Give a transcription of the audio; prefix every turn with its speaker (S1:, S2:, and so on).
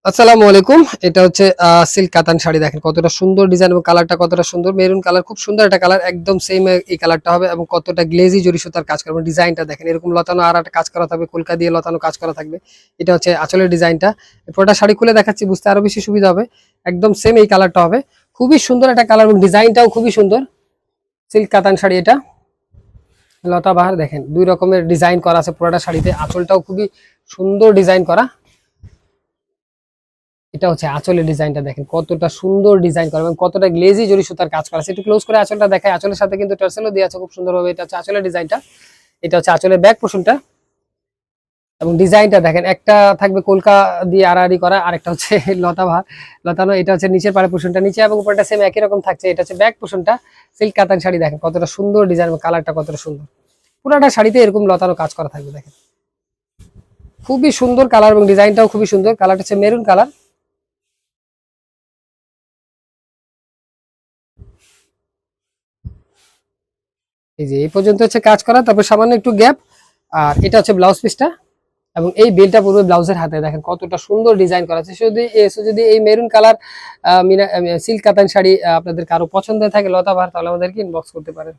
S1: আসসালামু আলাইকুম। এটা হচ্ছে সিল্ক কাতান শাড়ি। দেখেন কতটা সুন্দর ডিজাইন এবং কালারটা কতটা সুন্দর। মেরুন কালার, খুব সুন্দর একটা কালার, একদম সেম এই কালারটা হবে এবং কতটা গ্লেজি জরি সুতার কাজ করা এবং ডিজাইনটা দেখেন এরকম লতানো আর একটা কাজ করা থাকবে, কলকা দিয়ে লতানো কাজ করা থাকবে। এটা হচ্ছে আঁচলের ডিজাইনটা। পুরোটা শাড়ি খুলে দেখাচ্ছি, বুঝতে আরো বেশি সুবিধা হবে। একদম সেম এই কালারটা হবে, খুবই সুন্দর একটা কালার এবং ডিজাইনটাও খুবই সুন্দর। সিল্ক কাতান শাড়ি, এটা লতা বাহার দেখেন দুই রকমের ডিজাইন করা আছে পুরোটা শাড়িতে। আঁচলটাও খুবই সুন্দর ডিজাইন করা। এটা হচ্ছে আঁচলের ডিজাইনটা দেখেন কতটা সুন্দর ডিজাইন করা এবং কতটা গ্লেজি জরি সুতার কাজ করা আছে। একটু ক্লোজ করে আঁচলটা দেখায়। আঁচলের সাথে কিন্তু টার্সেলও দেওয়া আছে খুব সুন্দরভাবে। এটা হচ্ছে আঁচলের ডিজাইনটা। এটা হচ্ছে আঁচলের ব্যাক পোর্শনটা এবং ডিজাইনটা দেখেন, একটা থাকবে কলকা দিয়ে আড়াআড়ি করা, আরেকটা হচ্ছে লতা বাহার লতানো। এটা হচ্ছে নিচের পাড়ে পোর্শনটা নিচে এবং উপরটা সেম একই রকম থাকছে। এটা হচ্ছে ব্যাক পোর্শনটা। সিল্ক কাতান শাড়ি দেখেন কতটা সুন্দর ডিজাইন এবং কালারটা কতটা সুন্দর। পুরাটা শাড়িতে এরকম লতানো কাজ করা থাকবে দেখেন, খুবই সুন্দর কালার এবং ডিজাইনটাও খুবই সুন্দর। কালারটা হচ্ছে মেরুন কালার। এই যে এই পর্যন্ত হচ্ছে কাজ করা, তারপর সামান্য একটু গ্যাপ। আর এটা হচ্ছে ব্লাউজ পিসটা এবং এই বেলটা পড়বে ব্লাউজের হাতে। দেখেন কতটা সুন্দর ডিজাইন করা আছে। যদি এই মেরুন কালার সিল্ক কাতান শাড়ি আপনাদের কারো পছন্দ থাকে লতা বাহার, তাহলে আমাদেরকে ইনবক্স করতে পারেন।